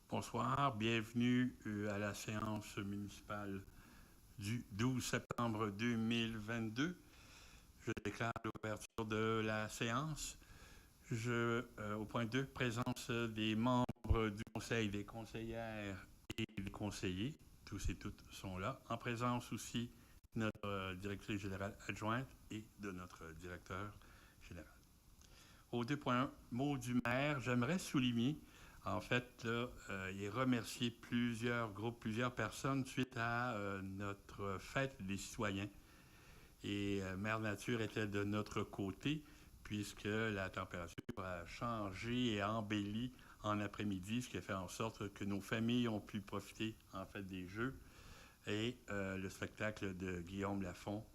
Bonsoir, bienvenue à la séance municipale du 12 septembre 2022. Je déclare l'ouverture de la séance. Au point 2, présence des membres du conseil, des conseillères et des conseillers. Tous et toutes sont là. En présence aussi notre directrice générale adjointe et de notre directeur général. Au 2.1, mot du maire, j'aimerais souligner, en fait, là, il remercié plusieurs groupes, plusieurs personnes suite à notre fête des citoyens. Et Mère Nature était de notre côté, puisque la température a changé et embelli en après-midi, ce qui a fait en sorte que nos familles ont pu profiter, en fait, des jeux. Et le spectacle de Guillaume Lafont,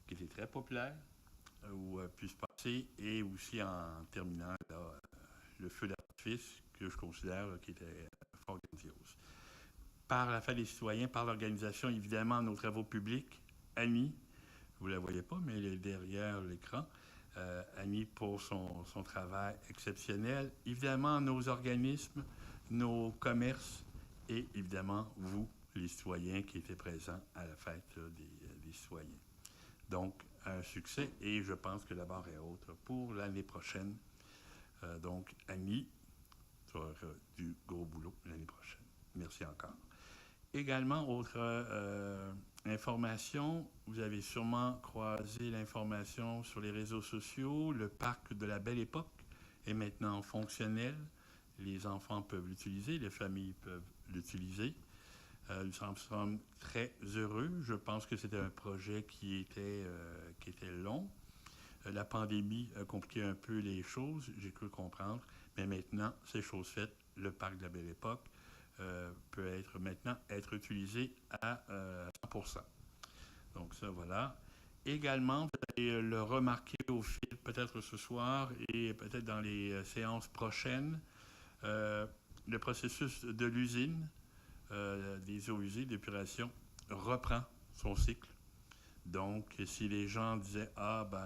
qui était très populaire, où pu se passer, et aussi en terminant là, le feu d'artifice que je considère là, qui était fort grandiose. Par la Fête des citoyens, par l'organisation, évidemment, nos travaux publics, Annie, vous ne la voyez pas, mais elle est derrière l'écran, Annie pour son travail exceptionnel, évidemment nos organismes, nos commerces et évidemment vous, les citoyens qui étaient présents à la fête là, des citoyens. Donc, un succès et je pense que la barre est haute pour l'année prochaine. Donc, Annie, tu auras du gros boulot l'année prochaine. Merci encore. Également, autre information, vous avez sûrement croisé l'information sur les réseaux sociaux. Le parc de la Belle Époque est maintenant fonctionnel. Les enfants peuvent l'utiliser, les familles peuvent l'utiliser. Nous sommes très heureux. Je pense que c'était un projet qui était long. La pandémie a compliqué un peu les choses, j'ai cru comprendre, mais maintenant, c'est chose faite. Le parc de la Belle Époque peut maintenant être utilisé à 100%. Donc ça, voilà. Également, vous allez le remarquer au fil, peut-être ce soir et peut-être dans les séances prochaines, le processus de l'usine, des eaux usées d'épuration, reprend son cycle. Donc, si les gens disaient « Ah, ben,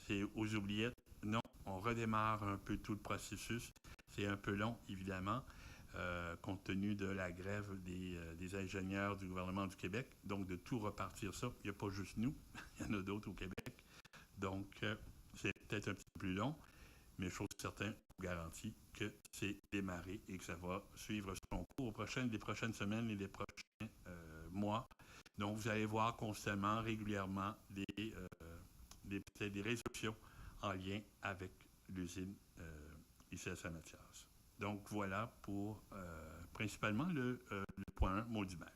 c'est aux oubliettes », non, on redémarre un peu tout le processus. C'est un peu long, évidemment, compte tenu de la grève des ingénieurs du gouvernement du Québec. Donc, de tout repartir ça, il n'y a pas juste nous, il y en a d'autres au Québec. Donc, c'est peut-être un petit peu plus long, mais chose certaine, je vous garantis que c'est démarré et que ça va suivre son cours des prochaines semaines et des prochains mois. Donc, vous allez voir constamment, régulièrement, des résolutions en lien avec l'usine ici à Saint-Mathias. Donc, voilà pour principalement le point 1, mot du maire.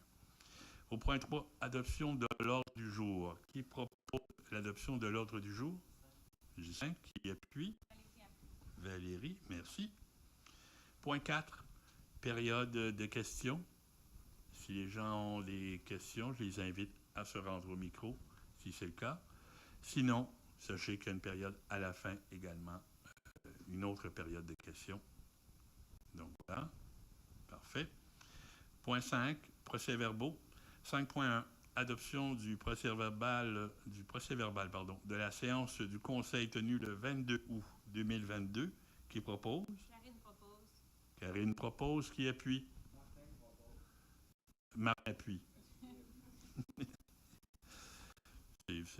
Au point 3, adoption de l'ordre du jour. Qui propose l'adoption de l'ordre du jour? J5, qui appuie? Valérie, merci. Point 4, période de questions. Si les gens ont des questions, je les invite à se rendre au micro, si c'est le cas. Sinon, sachez qu'il y a une période à la fin également, une autre période de questions. Donc voilà, parfait. Point 5, procès-verbaux. 5.1, adoption du procès-verbal de la séance du Conseil tenue le 22 août 2022. Qui propose? Karine propose. Karine propose. Qui appuie? Marc appuie.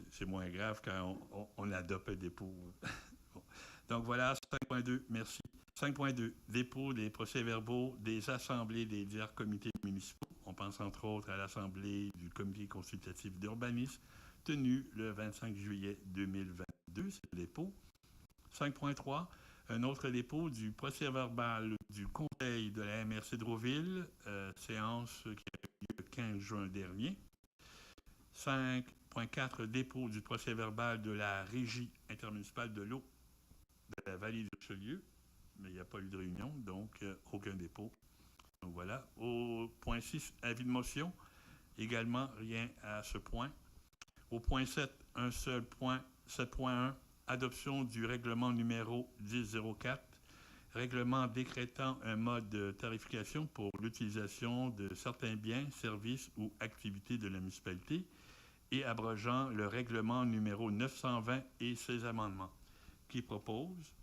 C'est moins grave quand on adopte un dépôt. Bon. Donc voilà, 5.2, merci. 5.2, dépôt des procès-verbaux des assemblées des divers comités municipaux. On pense entre autres à l'assemblée du comité consultatif d'urbanisme tenue le 25 juillet 2022, c'est le dépôt. 5.3, un autre dépôt du procès-verbal du conseil de la MRC de Roville, séance qui a eu lieu le 15 juin dernier. 5.4, dépôt du procès-verbal de la Régie intermunicipale de l'eau de la vallée de Richelieu, mais il n'y a pas eu de réunion, donc aucun dépôt. Donc voilà. Au point 6, avis de motion, également rien à ce point. Au point 7, un seul point, 7.1, adoption du règlement numéro 1004, règlement décrétant un mode de tarification pour l'utilisation de certains biens, services ou activités de la municipalité et abrogeant le règlement numéro 920 et ses amendements. Qui propose?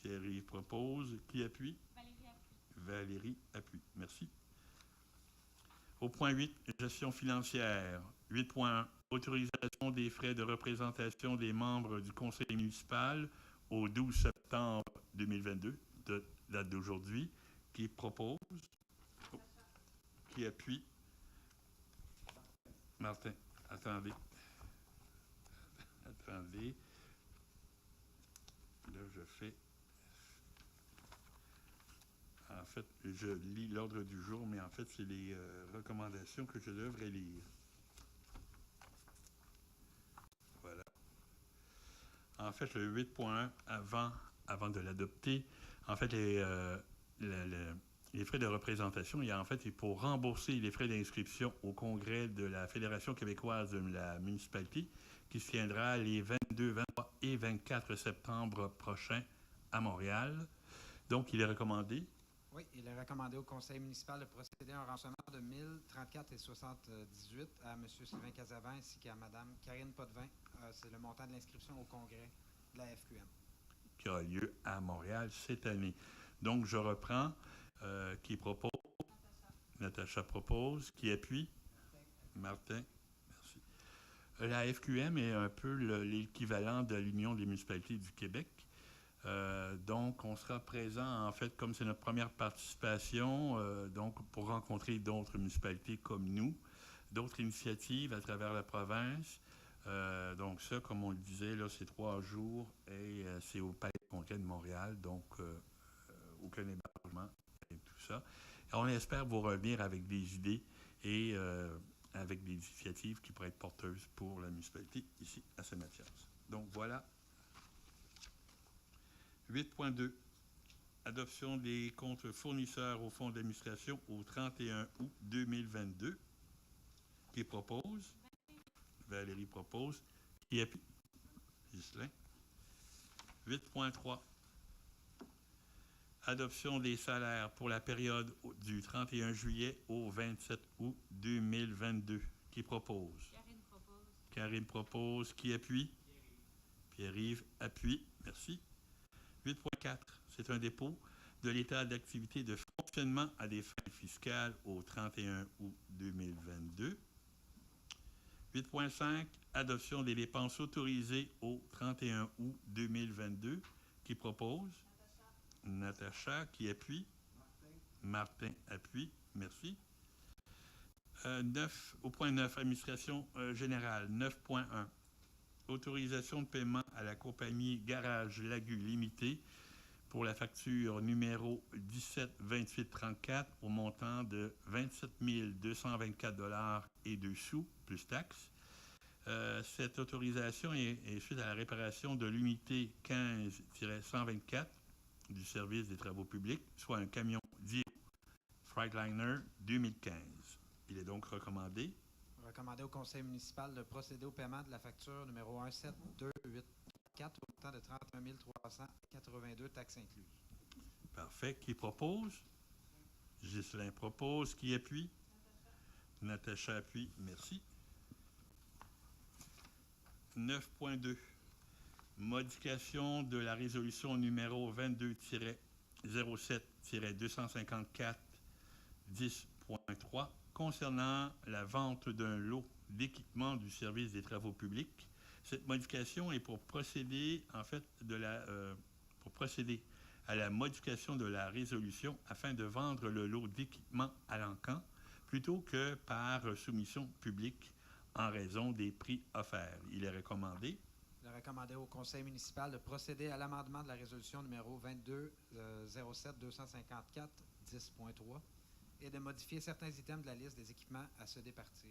Pierre-Yves propose. Qui appuie? Valérie appuie. Valérie appuie. Merci. Au point 8, gestion financière. 8.1, autorisation des frais de représentation des membres du conseil municipal au 12 septembre 2022, date d'aujourd'hui. Qui propose? Qui appuie? Martin, attendez. Attendez. Là, je fais... En fait, je lis l'ordre du jour, mais en fait, c'est les recommandations que je devrais lire. Voilà. En fait, le 8.1, avant de l'adopter, en fait, les frais de représentation, il y a en fait, pour rembourser les frais d'inscription au congrès de la Fédération québécoise de la municipalité, qui se tiendra les 22, 23 et 24 septembre prochains à Montréal. Donc, il est recommandé. Oui, il est recommandé au conseil municipal de procéder à un renseignement de 1034,78 à M. Sylvain Casavant ainsi qu'à Mme Karine Potvin. C'est le montant de l'inscription au congrès de la FQM. Qui a lieu à Montréal cette année. Donc, je reprends. Qui propose? Natacha propose. Qui appuie? Martin. Merci. La FQM est un peu l'équivalent de l'Union des municipalités du Québec. Donc, on sera présent, en fait, comme c'est notre première participation, donc pour rencontrer d'autres municipalités comme nous, d'autres initiatives à travers la province. Donc, ça, comme on le disait, là, c'est 3 jours et c'est au Palais de Congrès de Montréal, donc aucun hébergement et tout ça. Et on espère vous revenir avec des idées et avec des initiatives qui pourraient être porteuses pour la municipalité ici à Saint-Mathias. Donc, voilà. 8.2. Adoption des comptes fournisseurs au fonds d'administration au 31 août 2022. Qui propose? Valérie propose. Qui appuie? Ghislain. 8.3. Adoption des salaires pour la période du 31 juillet au 27 août 2022. Qui propose? Karine propose. Karine propose. Qui appuie? Pierre-Yves appuie. Merci. 8.4. C'est un dépôt de l'état d'activité de fonctionnement à des fins fiscales au 31 août 2022. 8.5. Adoption des dépenses autorisées au 31 août 2022. Qui propose? Natacha. Qui appuie? Martin appuie. Merci. 9. Au point 9, administration générale. 9.1. Autorisation de paiement à la compagnie Garage Lagu Limité pour la facture numéro 172834 au montant de 27 224 et 2 sous plus taxes. Cette autorisation est suite à la réparation de l'unité 15-124 du service des travaux publics, soit un camion Dio Freightliner 2015. Il est donc recommandé Recommandé au conseil municipal de procéder au paiement de la facture numéro 17284 au montant de 31 382, taxes incluses. Parfait. Qui propose? Ghislain propose. Qui appuie? Natacha appuie. Merci. 9.2. Modification de la résolution numéro 22-07-254 10.3 concernant la vente d'un lot d'équipements du service des travaux publics. Cette modification est pour procéder, en fait, pour procéder à la modification de la résolution afin de vendre le lot d'équipements à l'encan plutôt que par soumission publique en raison des prix offerts. Il est recommandé. Il est recommandé au conseil municipal de procéder à l'amendement de la résolution numéro 22-07-254 10.3 et de modifier certains items de la liste des équipements à se départir.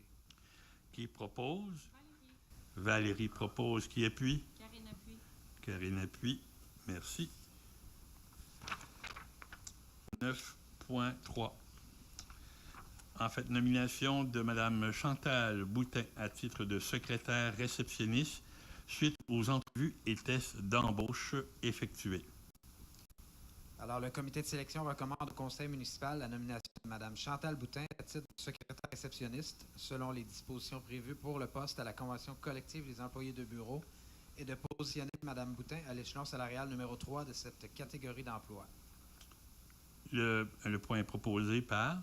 Qui propose? Valérie. Valérie propose. Qui appuie? Karine appuie. Karine appuie. Merci. 9.3. En fait, nomination de Mme Chantal Boutin à titre de secrétaire réceptionniste suite aux entrevues et tests d'embauche effectués. Alors, le comité de sélection recommande au conseil municipal la nomination de Mme Chantal Boutin à titre de secrétaire réceptionniste selon les dispositions prévues pour le poste à la Convention collective des employés de bureau et de positionner Mme Boutin à l'échelon salarial numéro 3 de cette catégorie d'emploi. Le point est proposé par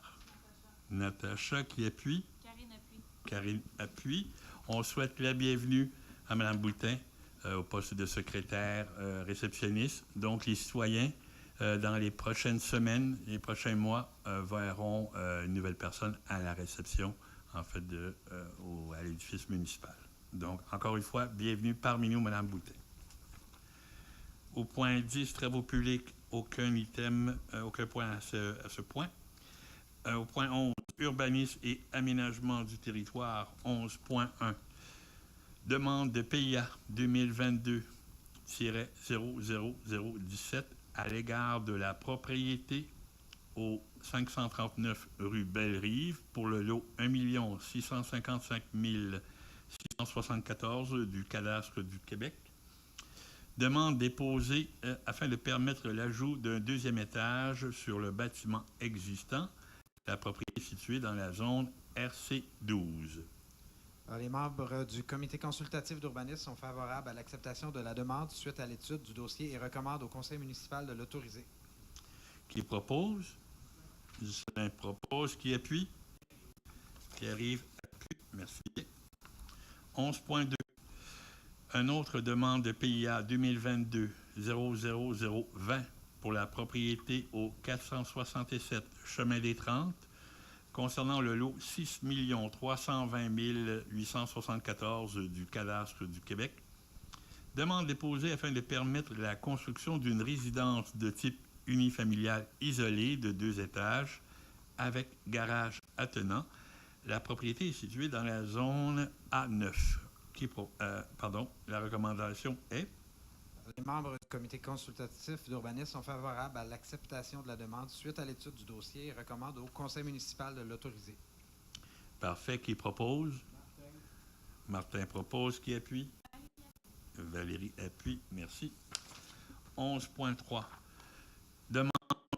Natacha qui appuie. Karine appuie. Karine appuie. On souhaite la bienvenue à Mme Boutin au poste de secrétaire réceptionniste. Donc, les citoyens, dans les prochaines semaines, les prochains mois, verront une nouvelle personne à la réception, en fait, à l'édifice municipal. Donc, encore une fois, bienvenue parmi nous, Mme Boutin. Au point 10, travaux publics, aucun item, aucun point à ce point. Au point 11, urbanisme et aménagement du territoire, 11.1. Demande de PIA 2022-00017 à l'égard de la propriété au 539 rue Belle-Rive pour le lot 1 655 674 du cadastre du Québec. Demande déposée afin de permettre l'ajout d'un deuxième étage sur le bâtiment existant. La propriété est située dans la zone RC12. Alors, les membres du comité consultatif d'urbanisme sont favorables à l'acceptation de la demande suite à l'étude du dossier et recommandent au conseil municipal de l'autoriser. Qui propose? Justin propose. Qui appuie? Qui arrive? Appuie. Merci. 11.2. Une autre demande de PIA 2022-00020 pour la propriété au 467 Chemin des 30 concernant le lot 6 320 874 du cadastre du Québec. Demande déposée afin de permettre la construction d'une résidence de type unifamilial isolée de 2 étages avec garage attenant. La propriété est située dans la zone A9. La recommandation est? Les membres du comité consultatif d'urbanisme sont favorables à l'acceptation de la demande suite à l'étude du dossier et recommandent au conseil municipal de l'autoriser. Parfait. Qui propose? Martin propose. Qui appuie? Valérie appuie. Merci. 11.3. Demande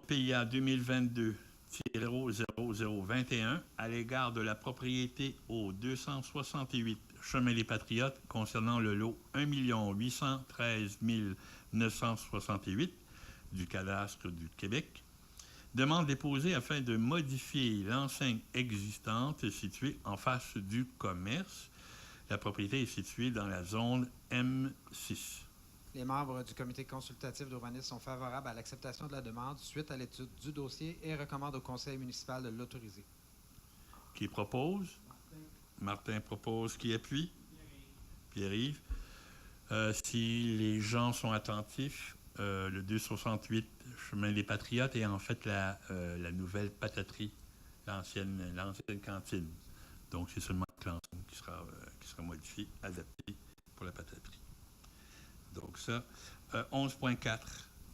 PIA 2022-00021 à l'égard de la propriété au 268 Chemin des Patriotes concernant le lot 1 813 968 du cadastre du Québec. Demande déposée afin de modifier l'enseigne existante située en face du commerce. La propriété est située dans la zone M6. Les membres du comité consultatif d'urbanisme sont favorables à l'acceptation de la demande suite à l'étude du dossier et recommandent au conseil municipal de l'autoriser. Qui propose? Martin propose. Qui appuie? Pierre-Yves. Si les gens sont attentifs, le 268 Chemin des Patriotes est en fait la nouvelle pataterie, l'ancienne cantine. Donc, c'est seulement l'enseigne qui sera modifiée, adaptée pour la pataterie. Donc, ça. 11.4.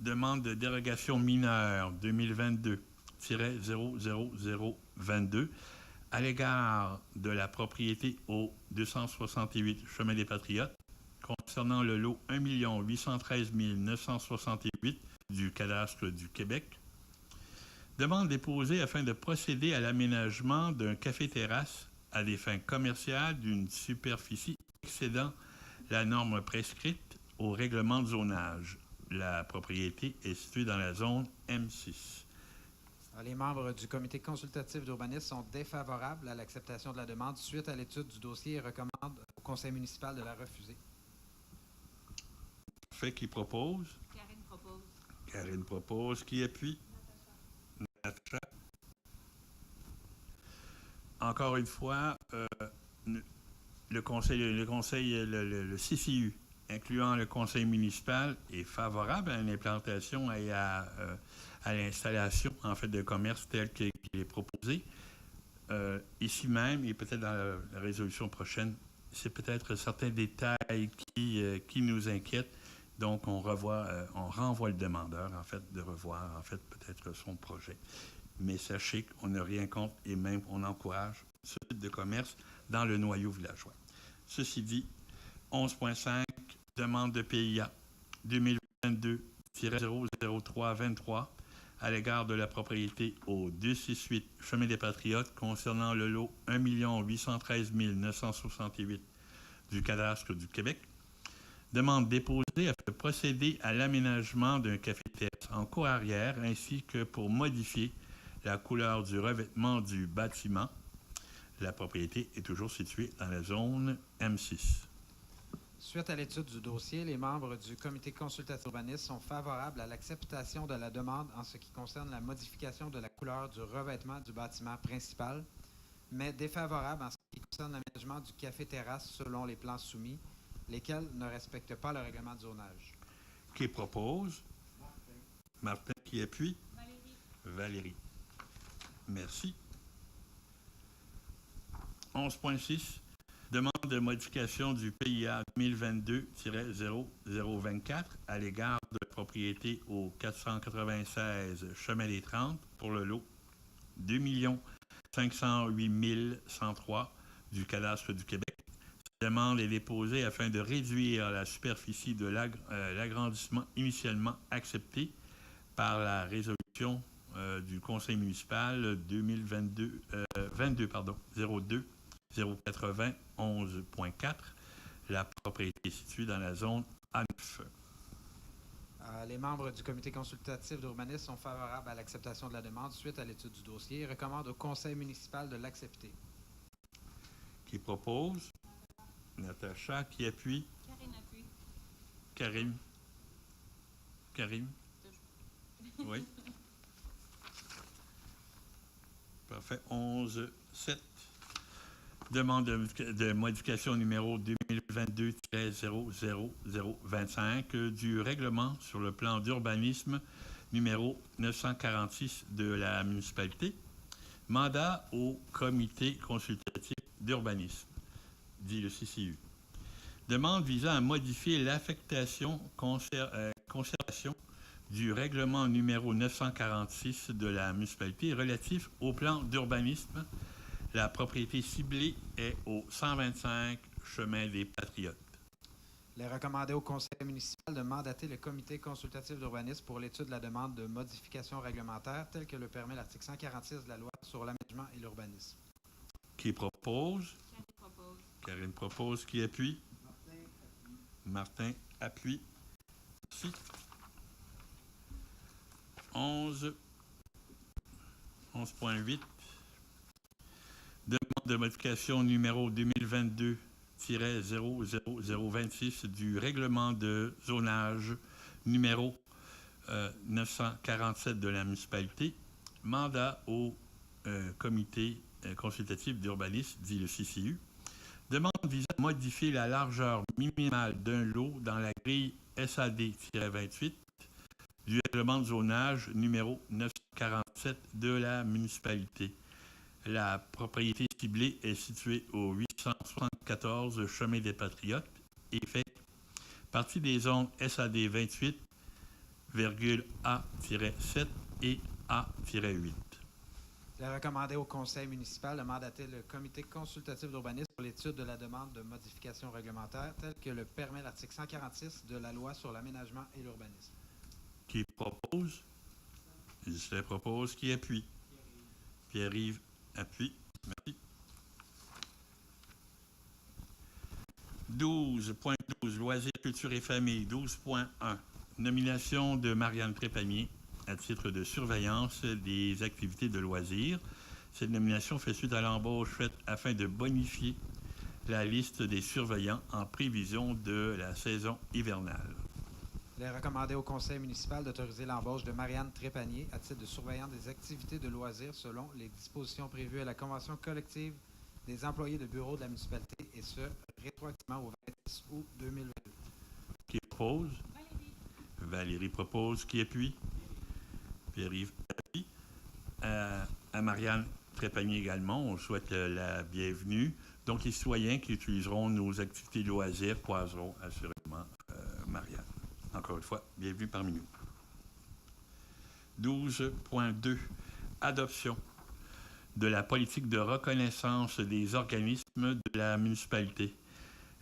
Demande de dérogation mineure 2022-00022 à l'égard de la propriété au 268 Chemin des Patriotes concernant le lot 1 813 968 du cadastre du Québec. Demande déposée afin de procéder à l'aménagement d'un café-terrasse à des fins commerciales d'une superficie excédant la norme prescrite au règlement de zonage. La propriété est située dans la zone M6. Les membres du comité consultatif d'urbanisme sont défavorables à l'acceptation de la demande suite à l'étude du dossier et recommandent au conseil municipal de la refuser. Fait qui propose? Karine propose. Karine propose. Qui appuie? Natacha. Encore une fois, le CCU, incluant le conseil municipal, est favorable à une implantation et à l'installation en fait de commerce tel qu'il est proposé. Ici même, et peut-être dans la résolution prochaine, c'est peut-être certains détails qui nous inquiètent. Donc, on renvoie le demandeur, en fait, de revoir, en fait, peut-être son projet. Mais sachez qu'on n'a rien contre et même on encourage ce type de commerce dans le noyau villageois. Ceci dit, 11.5, demande de PIA 2022-00323 à l'égard de la propriété au 268 Chemin des Patriotes concernant le lot 1 813 968 du cadastre du Québec. Demande déposée afin de procéder à l'aménagement d'un café-terrasse en cour arrière ainsi que pour modifier la couleur du revêtement du bâtiment. La propriété est toujours située dans la zone M6. Suite à l'étude du dossier, les membres du comité consultatif urbaniste sont favorables à l'acceptation de la demande en ce qui concerne la modification de la couleur du revêtement du bâtiment principal, mais défavorables en ce qui concerne l'aménagement du café-terrasse selon les plans soumis, lesquels ne respectent pas le règlement de zonage. Qui propose? Martin qui appuie? Valérie. Valérie. Merci. 11.6. Demande de modification du PIA 2022-0024 à l'égard de la propriété au 496 Chemin des 30 pour le lot 2 508 103 du cadastre du Québec. Cette demande est déposée afin de réduire la superficie de l'agrandissement initialement accepté par la résolution du Conseil municipal 2022 02 080 11.4. La propriété est située dans la zone A9. Les membres du comité consultatif d'urbanisme sont favorables à l'acceptation de la demande suite à l'étude du dossier et recommandent au conseil municipal de l'accepter. Qui propose? Natacha. Qui appuie? Karine appuie. Karim. Karim? Oui. Parfait. 11.7. Demande de modification numéro 2022-00025 du règlement sur le plan d'urbanisme numéro 946 de la municipalité. Mandat au comité consultatif d'urbanisme, dit le CCU. Demande visant à modifier l'affectation conservation du règlement numéro 946 de la municipalité relatif au plan d'urbanisme. La propriété ciblée est au 125 Chemin des Patriotes. Il est recommandé au conseil municipal de mandater le comité consultatif d'urbanisme pour l'étude de la demande de modification réglementaire telle que le permet l'article 146 de la loi sur l'aménagement et l'urbanisme. Qui propose? Karine propose. Karine propose. Qui appuie? Martin appuie. Merci. 11.8. Demande de modification numéro 2022-00026 du règlement de zonage numéro 947 de la municipalité. Mandat au comité consultatif d'urbanisme, dit le CCU. Demande visant à modifier la largeur minimale d'un lot dans la grille SAD-28 du règlement de zonage numéro 947 de la municipalité. La propriété ciblée est située au 874 Chemin des Patriotes et fait partie des zones SAD 28, A-7 et A-8. Il est recommandé au conseil municipal de mandater le comité consultatif d'urbanisme pour l'étude de la demande de modification réglementaire telle que le permet l'article 146 de la loi sur l'aménagement et l'urbanisme. Qui propose? Justin propose. Qui appuie? Pierre-Yves appuie. Merci. 12.12. Loisirs, culture et famille. 12.1. Nomination de Marianne Trépanier à titre de surveillance des activités de loisirs. Cette nomination fait suite à l'embauche faite afin de bonifier la liste des surveillants en prévision de la saison hivernale. Il est recommandé au conseil municipal d'autoriser l'embauche de Marianne Trépanier à titre de surveillant des activités de loisirs selon les dispositions prévues à la convention collective des employés de bureau de la municipalité et ce, rétroactivement au 26 août 2022. Qui propose? Valérie. Valérie propose. Qui appuie? Pierre-Yves appuie. À Marianne Trépanier également, on souhaite la bienvenue. Donc, les citoyens qui utiliseront nos activités de loisirs croiseront assurément Marianne. Encore une fois, bienvenue parmi nous. 12.2. Adoption de la politique de reconnaissance des organismes de la municipalité.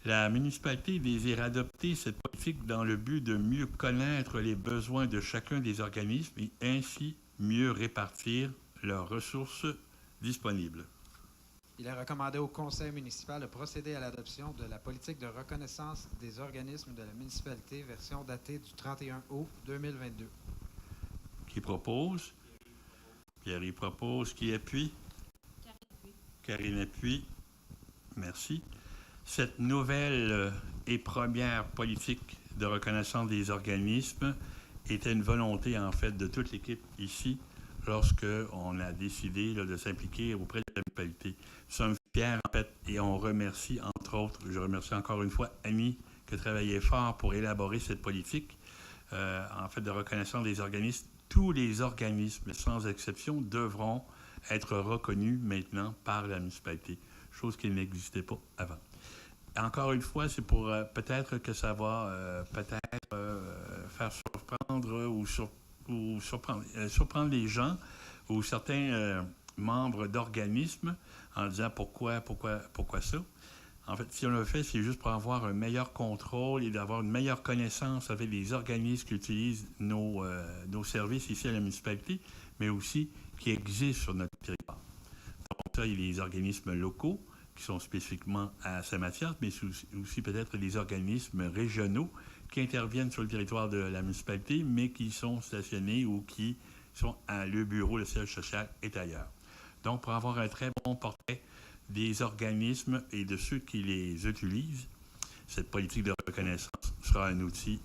La municipalité désire adopter cette politique dans le but de mieux connaître les besoins de chacun des organismes et ainsi mieux répartir leurs ressources disponibles. Il est recommandé au conseil municipal de procéder à l'adoption de la politique de reconnaissance des organismes de la municipalité, version datée du 31 août 2022. Qui propose? Pierre y propose. Qui appuie? Karine appuie. Merci. Cette nouvelle et première politique de reconnaissance des organismes était une volonté, en fait, de toute l'équipe ici lorsqu'on a décidé là, de s'impliquer auprès de la municipalité. Nous sommes fiers, en fait, et on remercie, entre autres, je remercie encore une fois Annie, qui a travaillé fort pour élaborer cette politique, en fait, de reconnaissance des organismes. Tous les organismes, sans exception, devront être reconnus maintenant par la municipalité, chose qui n'existait pas avant. Encore une fois, c'est pour peut-être que ça va faire surprendre ou surprendre les gens ou certains membres d'organismes en disant pourquoi ça. En fait, si on le fait, c'est juste pour avoir un meilleur contrôle et d'avoir une meilleure connaissance avec les organismes qui utilisent nos services ici à la municipalité, mais aussi qui existent sur notre territoire. Donc ça, il y a les organismes locaux qui sont spécifiquement à Saint-Mathias, mais aussi peut-être les organismes régionaux qui interviennent sur le territoire de la municipalité, mais qui sont stationnés ou qui sont le bureau, le siège social est ailleurs. Donc, pour avoir un très bon portrait des organismes et de ceux qui les utilisent, cette politique de reconnaissance sera un outil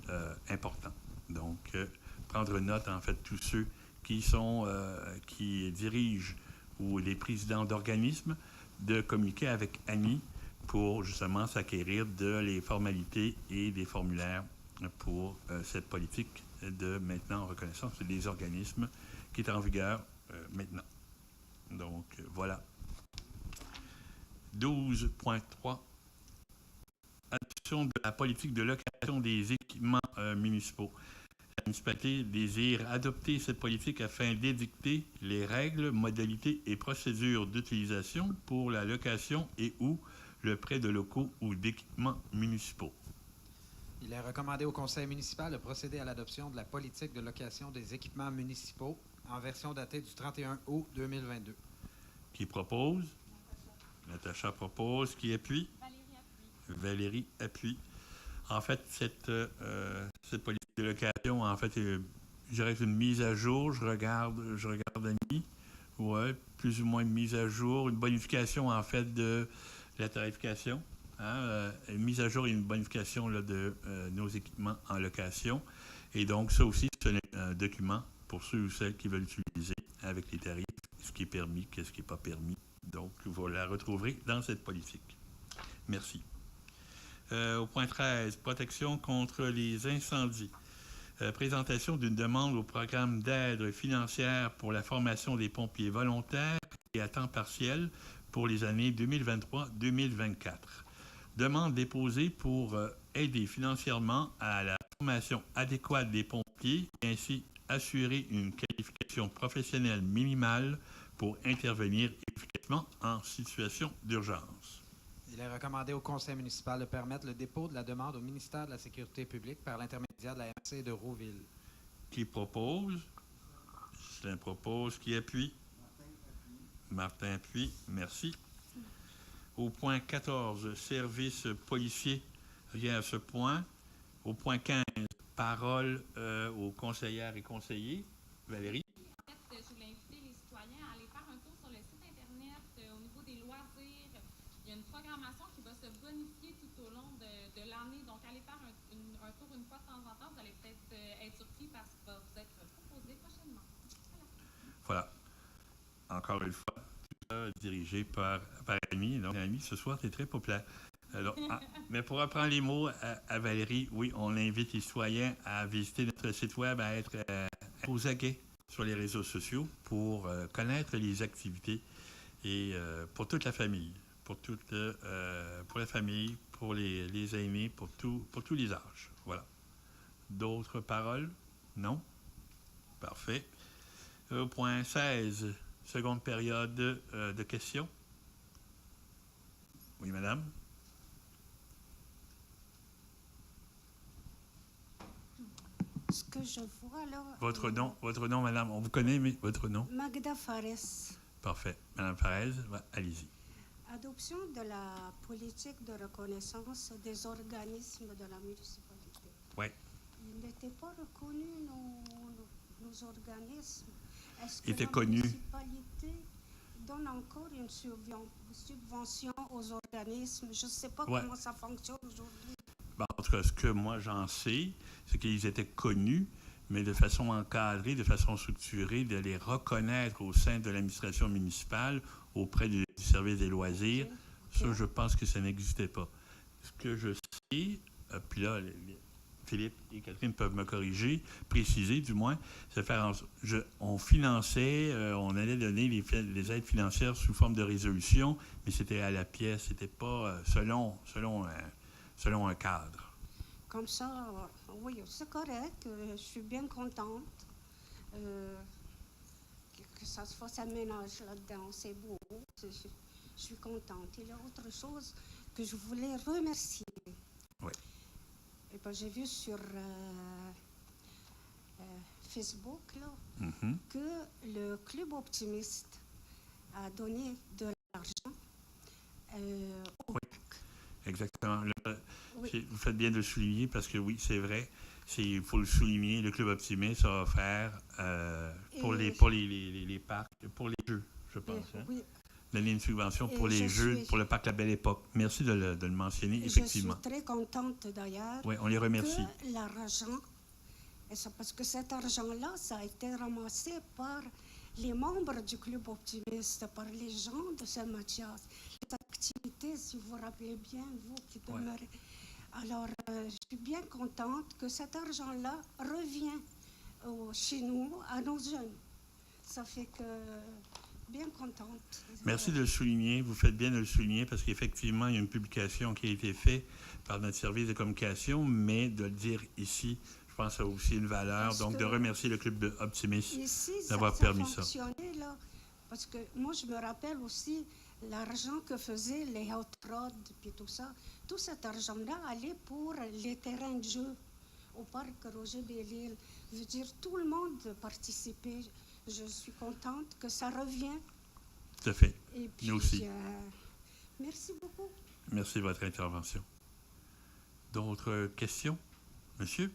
important. Donc, prendre note, en fait, tous ceux qui dirigent ou les présidents d'organismes, de communiquer avec Annie pour justement s'acquérir de les formalités et des formulaires pour cette politique de maintenant reconnaissance des organismes qui est en vigueur maintenant. Donc, voilà. 12.3. Adoption de la politique de location des équipements municipaux. La municipalité désire adopter cette politique afin d'édicter les règles, modalités et procédures d'utilisation pour la location et ou le prêt de locaux ou d'équipements municipaux. Il est recommandé au conseil municipal de procéder à l'adoption de la politique de location des équipements municipaux en version datée du 31 août 2022. Qui propose? Natacha propose. Qui appuie? Valérie appuie. En fait, cette politique de location, en fait, je dirais une mise à jour. Je regarde Annie. Oui, plus ou moins une mise à jour, une bonification, en fait, de la tarification. Une mise à jour et une bonification là, de nos équipements en location. Et donc, ça aussi, c'est un document pour ceux ou celles qui veulent utiliser avec les tarifs, ce qui est permis, qu'est-ce qui n'est pas permis. Donc, vous la retrouverez dans cette politique. Merci. Au point 13, protection contre les incendies. Présentation d'une demande au programme d'aide financière pour la formation des pompiers volontaires et à temps partiel pour les années 2023-2024. Demande déposée pour aider financièrement à la formation adéquate des pompiers et ainsi assurer une qualification professionnelle minimale pour intervenir efficacement en situation d'urgence. Il est recommandé au conseil municipal de permettre le dépôt de la demande au ministère de la Sécurité publique par l'intermédiaire de la MRC de Rouville. Qui propose? Justin propose. Qui appuie? Martin appuie. Merci. Au point 14, service policier, rien à ce point. Au point 15, parole aux conseillères et conseillers. Valérie? En fait, je voulais inviter les citoyens à aller faire un tour sur le site Internet au niveau des loisirs. Il y a une programmation qui va se bonifier tout au long de l'année. Donc, allez faire un tour une fois de temps en temps. Vous allez peut-être être surpris parce qu'il va vous être proposé prochainement. Voilà. Encore une fois, tout ça dirigé par Annie. Donc, Annie, ce soir, tu es très populaire. Alors, mais pour reprendre les mots à Valérie, oui, on invite les citoyens à visiter notre site web, à être aux aguets sur les réseaux sociaux pour connaître les activités et pour toute la famille, pour la famille, pour les aînés, pour tous les âges. Voilà. D'autres paroles? Non? Parfait. Au point 16, seconde période de questions. Oui, madame? Ce que je vois là... Votre nom, madame, on vous connaît, mais votre nom? Magda Fares. Parfait. Madame Fares, allez-y. Adoption de la politique de reconnaissance des organismes de la municipalité. Oui. Ils n'étaient pas reconnus, nos organismes. Est-ce Ils que étaient la connus. municipalité donne encore une subvention aux organismes? Je ne sais pas Ouais. comment ça fonctionne aujourd'hui. Ben, en tout cas, ce que moi j'en sais, c'est qu'ils étaient connus, mais de façon encadrée, de façon structurée, de les reconnaître au sein de l'administration municipale auprès du service des loisirs. Ok. Ça, je pense que ça n'existait pas. Ce que je sais, puis là, Philippe et Catherine peuvent me corriger, préciser du moins, c'est faire on finançait, on allait donner les aides financières sous forme de résolution, mais c'était à la pièce, c'était pas selon un cadre. Comme ça, oui, c'est correct. Je suis bien contente que ça se fasse un ménage là-dedans. C'est beau. Je suis contente. Il y a autre chose que je voulais remercier. Oui. Et ben, j'ai vu sur Facebook là, Mhm. que le Club Optimiste a donné de l'argent au Oui. parc. Exactement. Oui. Vous faites bien de le souligner parce que oui, c'est vrai. Il faut le souligner, le Club Optimiste a offert pour les parcs, pour les jeux, je pense. Hein? Oui. Donner une subvention pour Et les je jeux, suis- pour le parc La Belle Époque. Merci de le mentionner, Et effectivement. je suis très contente d'ailleurs Oui, on les remercie. que l'argent, et c'est parce que cet argent-là, ça a été ramassé par les membres du Club Optimiste, par les gens de Saint-Mathias. Les activités, si vous vous rappelez bien, vous qui Ouais. demeurez. Alors, je suis bien contente que cet argent-là revient chez nous, à nos jeunes. Ça fait que bien contente. Merci de le souligner. Vous faites bien de le souligner parce qu'effectivement, il y a une publication qui a été faite par notre service de communication, mais de le dire ici, je pense que ça a aussi une valeur. Parce Donc, de que remercier le Club Optimiste Ici, d'avoir ça permis ça. fonctionnait, là, parce que moi, je me rappelle aussi l'argent que faisaient les hot rods, puis tout ça. Tout cet argent-là allait pour les terrains de jeu au parc Roger Belle-Île. Je veux dire, tout le monde participait. Je suis contente que ça revienne. Tout à fait. Et puis, Nous aussi. Merci beaucoup. Merci de votre intervention. D'autres questions? Monsieur?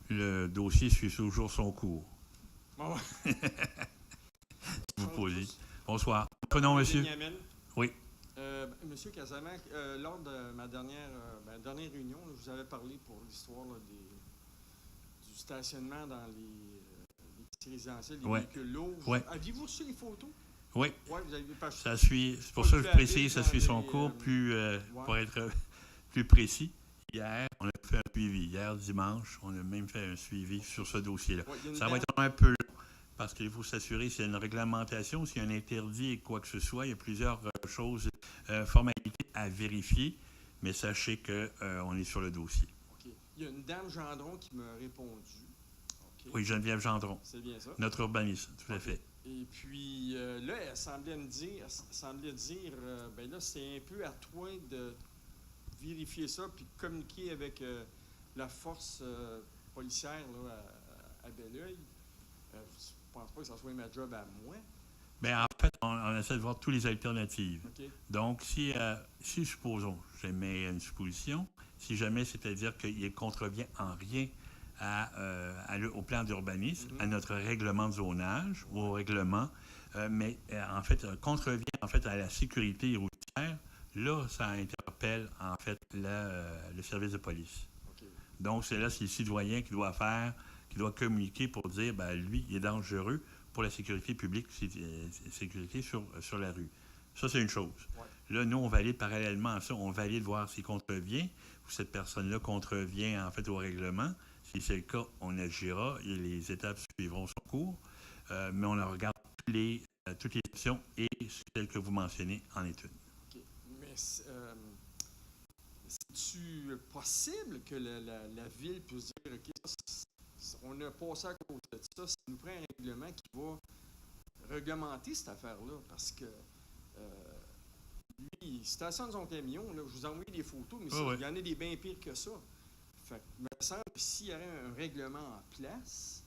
Le dossier suit toujours son cours. Bon, Vous posez. Bonsoir. Votre nom, monsieur? Benjamin. Oui. Monsieur Casamac, lors de ma dernière réunion, là, je vous avais parlé pour l'histoire là, du stationnement dans les petits résidentiels, les Ouais. véhicules lourds. Ouais. Aviez-vous reçu les photos? Oui. Oui, vous avez pas. Ça suit. C'est pour ça que je précise, ça suit son cours pour être plus précis. Hier, on a fait un suivi. Hier, dimanche, on a même fait un suivi sur ce dossier-là. Ouais, il y a une Ça va dame- être un peu long parce qu'il faut s'assurer s'il y a une réglementation, s'il y a un interdit et quoi que ce soit. Il y a plusieurs choses, formalités à vérifier, mais sachez qu'on est sur le dossier. OK. Il y a une dame Gendron qui m'a répondu. OK. Oui, Geneviève Gendron, C'est bien ça. notre urbaniste, tout à fait. Et puis là, elle semblait dire, ben là, c'est un peu à toi de vérifier ça, puis communiquer avec la force policière là, à Belleuil. Je ne pense pas que ça soit ma job à moi. Bien, en fait, on essaie de voir toutes les alternatives. OK? Donc, si supposons, j'émets une supposition, si jamais c'est-à-dire qu'il ne contrevient en rien au plan d'urbanisme, à notre règlement de zonage ou au règlement, mais en fait, contrevient en fait à la sécurité routière, là, ça interpelle en fait le service de police. OK. Donc, c'est le citoyen qui doit communiquer pour dire, ben, lui, il est dangereux pour la sécurité publique, sécurité sur la rue. Ça, c'est une chose. Ouais. Là, nous, on valide parallèlement à ça, on valide voir s'il contrevient, ou cette personne-là contrevient en fait au règlement. Si c'est le cas, on agira et les étapes suivront son cours. Mais on regarde toutes les options et celle que vous mentionnez en est une. OK. Mais c'est-tu possible que la ville puisse dire, OK, on a passé à cause de ça, ça nous prend un règlement qui va réglementer cette affaire-là, parce que lui, il stationne son camion, là, je vous envoie des photos, mais il y en a des bien pires que ça. Fait que, il me semble que s'il y avait un règlement en place,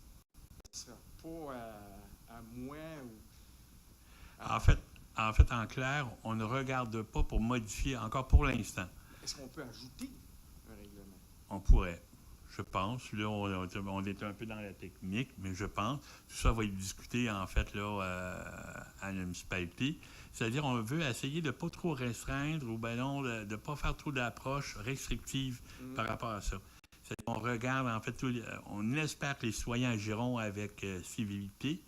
ce ne serait pas à moi ou... En fait, en clair, on ne regarde pas pour modifier encore pour l'instant. Est-ce qu'on peut ajouter un règlement? On pourrait, je pense. Là, on est un peu dans la technique, mais je pense. Tout ça va être discuté, en fait, là, à la municipalité. C'est-à-dire, on veut essayer de ne pas trop restreindre ou ben non, de ne pas faire trop d'approches restrictives par rapport à ça. On regarde, en fait, on espère que les citoyens agiront avec civilité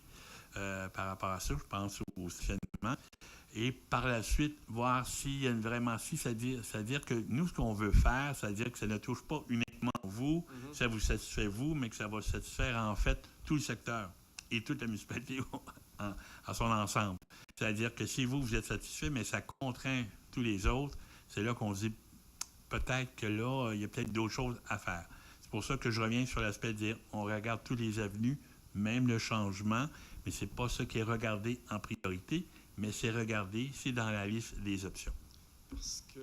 par rapport à ça, je pense au stationnement. Et par la suite, voir s'il y a vraiment c'est-à-dire que nous, ce qu'on veut faire, c'est-à-dire que ça ne touche pas uniquement vous, ça vous satisfait vous, mais que ça va satisfaire en fait tout le secteur et toute la municipalité en son ensemble. C'est-à-dire que si vous êtes satisfait, mais ça contraint tous les autres, c'est là qu'on se dit peut-être que là, il y a peut-être d'autres choses à faire. C'est pour ça que je reviens sur l'aspect de dire on regarde toutes les avenues, même le changement, mais ce n'est pas ça qui est regardé en priorité, mais c'est regardé, c'est dans la liste des options. Parce que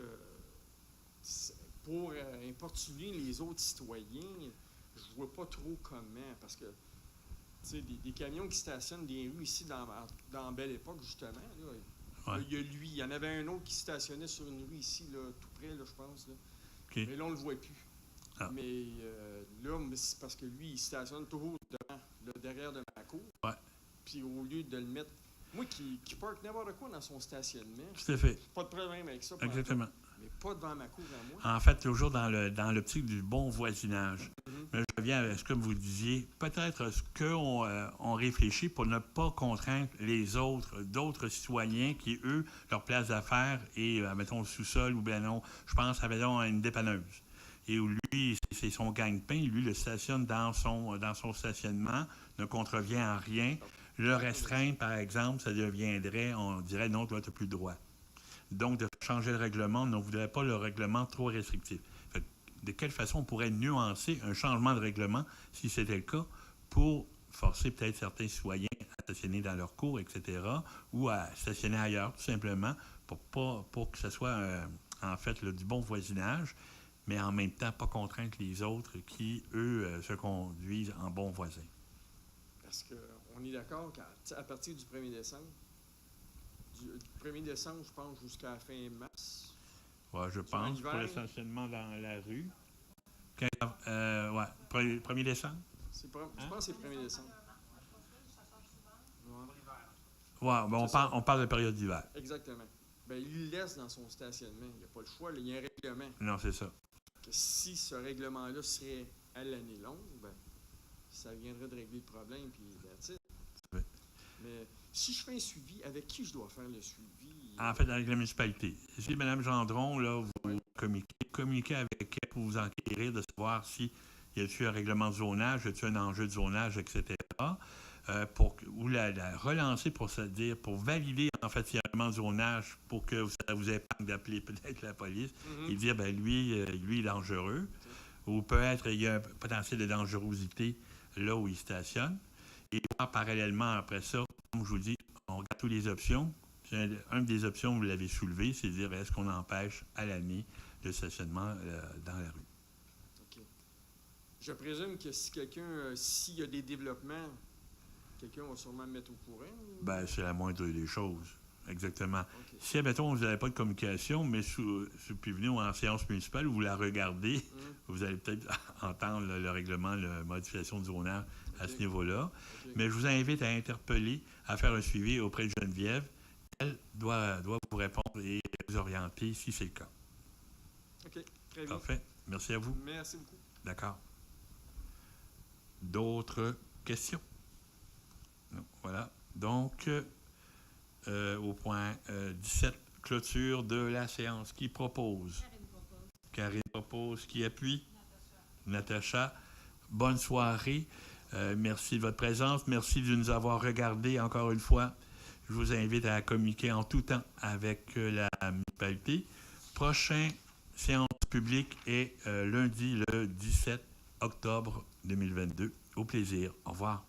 pour importuner les autres citoyens, je vois pas trop comment. Parce que, tu sais, des camions qui stationnent des rues ici dans Belle Époque, justement, là, il y a lui. Il y en avait un autre qui stationnait sur une rue ici, là, tout près, là, je pense. Là. Okay. Mais là, on ne le voit plus. Ah. Mais là, c'est parce que lui, il stationne toujours devant, là, derrière de ma cour. Ouais. Puis au lieu de le mettre. Moi qui parque n'importe quoi dans son stationnement. Tout à fait. Pas de problème avec ça. Exactement. Mais pas devant ma cour à moi. En fait, toujours dans l'optique du bon voisinage. Mais je reviens à ce que vous disiez. Peut-être ce qu'on réfléchit pour ne pas contraindre d'autres citoyens qui, eux, leur place d'affaires est, mettons, au sous-sol ou bien non, je pense, mettons, à une dépanneuse. Et où lui, c'est son gagne-pain, lui le stationne dans son stationnement, ne contrevient en rien. Le restreindre, par exemple, ça deviendrait, on dirait, non, toi, tu n'as plus le droit. Donc, de changer le règlement, on ne voudrait pas le règlement trop restrictif. Fait, de quelle façon on pourrait nuancer un changement de règlement, si c'était le cas, pour forcer peut-être certains citoyens à stationner dans leur cours, etc., ou à stationner ailleurs, tout simplement, pour que ce soit, en fait, du bon voisinage, mais en même temps, pas contraindre les autres qui, eux, se conduisent en bons voisins. Parce qu'on est d'accord qu'à partir du 1er décembre, du 1er décembre, je pense, jusqu'à la fin mars. Oui, je pense, pour le stationnement dans la rue. 1er décembre? Je pense que c'est 1er décembre. Oui, on parle de période d'hiver. Exactement. Bien, il le laisse dans son stationnement. Il n'y a pas le choix. Là, il y a un règlement. Non, c'est ça. Que si ce règlement-là serait à l'année longue, ben, ça viendrait de régler le problème, puis that's it. Oui. Mais si je fais un suivi, avec qui je dois faire le suivi? En fait, avec la municipalité. Si Mme Gendron, là, vous communiquez avec elle pour vous enquérir de savoir s'il y a-t-il un règlement de zonage, y a-t-il un enjeu de zonage, etc., ou la relancer pour se dire, pour valider, en fait, s'il y a un règlement de zonage, pour que ça vous épargne d'appeler peut-être la police et dire, ben lui, il est dangereux. Ou peut-être il y a un potentiel de dangerosité là où il stationne. Et parallèlement, après ça, comme je vous dis, on regarde toutes les options. Une des options, vous l'avez soulevé, c'est de dire est-ce qu'on empêche à l'année le stationnement dans la rue. OK. Je présume que s'il y a des développements, quelqu'un va sûrement me mettre au courant? Ou... Bien, c'est la moindre des choses. Exactement. Okay. Si, admettons, vous n'avez pas de communication, mais puis venez en séance municipale où vous la regardez, vous allez peut-être entendre le règlement, la modification du zonage à ce niveau-là. Okay. Mais je vous invite à interpeller, à faire un suivi auprès de Geneviève. Elle doit vous répondre et vous orienter si c'est le cas. OK, très bien. Parfait. Merci à vous. Merci beaucoup. D'accord. D'autres questions? Non. Voilà. Donc, au point 17, clôture de la séance. Qui propose? Karine propose. Qui appuie? Natacha. Bonne soirée. Merci de votre présence. Merci de nous avoir regardés encore une fois. Je vous invite à communiquer en tout temps avec la municipalité. Prochaine séance publique est lundi le 17 octobre 2022. Au plaisir. Au revoir.